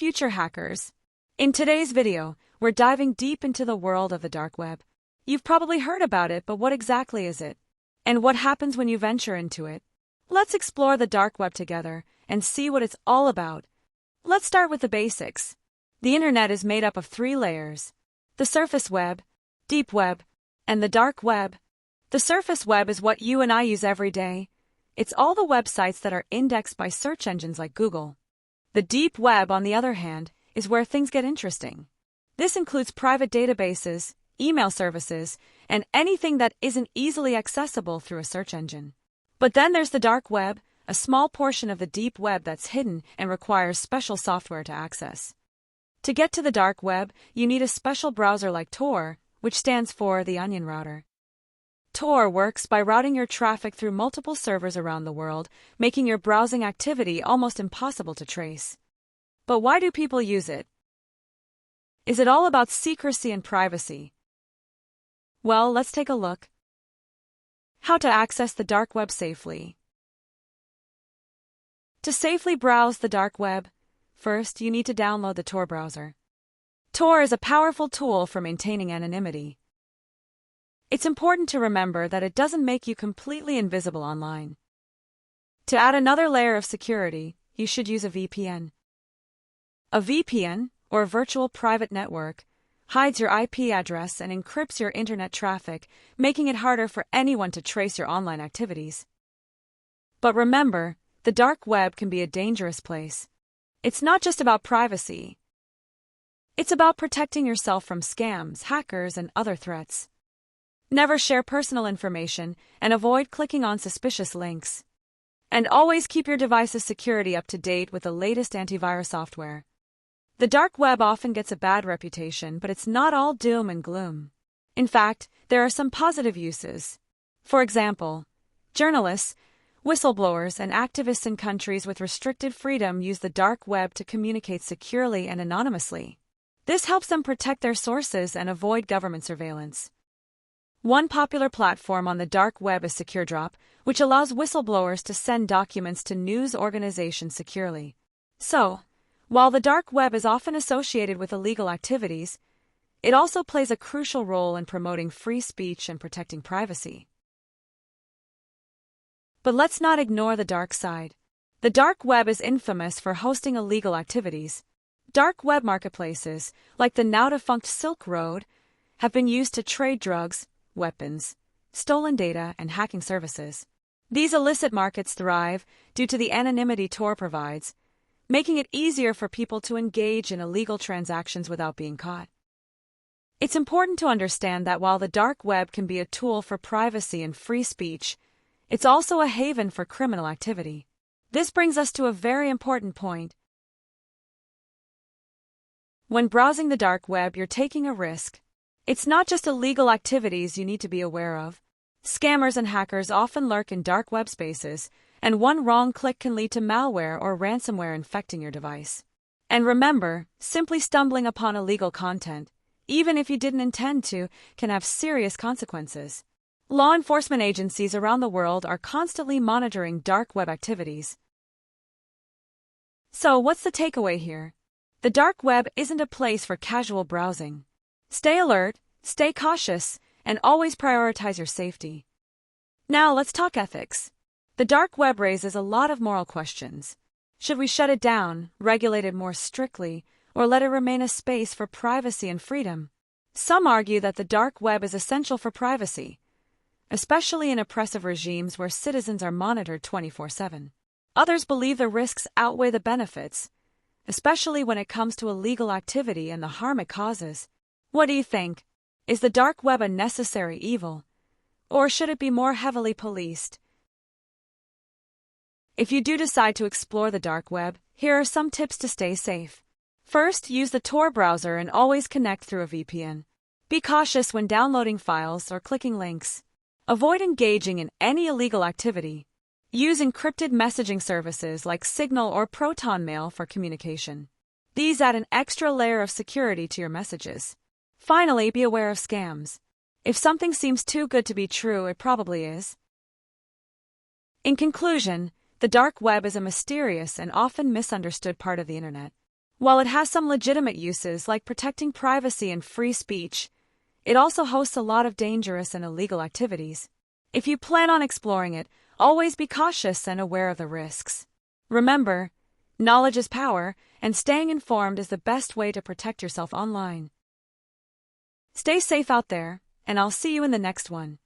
future hackers. In today's video, we're diving deep into the world of the dark web. You've probably heard about it, but what exactly is it? And what happens when you venture into it? Let's explore the dark web together and see what it's all about. Let's start with the basics. The internet is made up of 3 layers: the surface web, deep web, and the dark web. The surface web is what you and I use every day. It's all the websites that are indexed by search engines like Google. The deep web, on the other hand, is where things get interesting. This includes private databases, email services, and anything that isn't easily accessible through a search engine. But then there's the dark web, a small portion of the deep web that's hidden and requires special software to access. To get to the dark web, you need a special browser like Tor, which stands for the Onion Router. Tor works by routing your traffic through multiple servers around the world, making your browsing activity almost impossible to trace. But why do people use it? Is it all about secrecy and privacy? Well, let's take a look. How to access the dark web safely. To safely browse the dark web, first you need to download the Tor browser. Tor is a powerful tool for maintaining anonymity. It's important to remember that it doesn't make you completely invisible online. To add another layer of security, you should use a VPN. A VPN, or virtual private network, hides your IP address and encrypts your internet traffic, making it harder for anyone to trace your online activities. But remember, the dark web can be a dangerous place. It's not just about privacy. It's about protecting yourself from scams, hackers, and other threats. Never share personal information and avoid clicking on suspicious links. And always keep your device's security up to date with the latest antivirus software. The dark web often gets a bad reputation, but it's not all doom and gloom. In fact, there are some positive uses. For example, journalists, whistleblowers, and activists in countries with restricted freedom use the dark web to communicate securely and anonymously. This helps them protect their sources and avoid government surveillance. One popular platform on the dark web is SecureDrop, which allows whistleblowers to send documents to news organizations securely. So, while the dark web is often associated with illegal activities, it also plays a crucial role in promoting free speech and protecting privacy. But let's not ignore the dark side. The dark web is infamous for hosting illegal activities. Dark web marketplaces, like the now-defunct Silk Road, have been used to trade drugs, weapons, stolen data, and hacking services. These illicit markets thrive due to the anonymity Tor provides, making it easier for people to engage in illegal transactions without being caught. It's important to understand that while the dark web can be a tool for privacy and free speech, it's also a haven for criminal activity. This brings us to a very important point. When browsing the dark web, you're taking a risk. It's not just illegal activities you need to be aware of. Scammers and hackers often lurk in dark web spaces, and one wrong click can lead to malware or ransomware infecting your device. And remember, simply stumbling upon illegal content, even if you didn't intend to, can have serious consequences. Law enforcement agencies around the world are constantly monitoring dark web activities. So, what's the takeaway here? The dark web isn't a place for casual browsing. Stay alert, stay cautious, and always prioritize your safety. Now let's talk ethics. The dark web raises a lot of moral questions. Should we shut it down, regulate it more strictly, or let it remain a space for privacy and freedom? Some argue that the dark web is essential for privacy, especially in oppressive regimes where citizens are monitored 24/7. Others believe the risks outweigh the benefits, especially when it comes to illegal activity and the harm it causes. What do you think? Is the dark web a necessary evil, or should it be more heavily policed? If you do decide to explore the dark web, here are some tips to stay safe. First, use the Tor browser and always connect through a VPN. Be cautious when downloading files or clicking links. Avoid engaging in any illegal activity. Use encrypted messaging services like Signal or ProtonMail for communication. These add an extra layer of security to your messages. Finally, be aware of scams. If something seems too good to be true, it probably is. In conclusion, the dark web is a mysterious and often misunderstood part of the internet. While it has some legitimate uses like protecting privacy and free speech, it also hosts a lot of dangerous and illegal activities. If you plan on exploring it, always be cautious and aware of the risks. Remember, knowledge is power, and staying informed is the best way to protect yourself online. Stay safe out there, and I'll see you in the next one.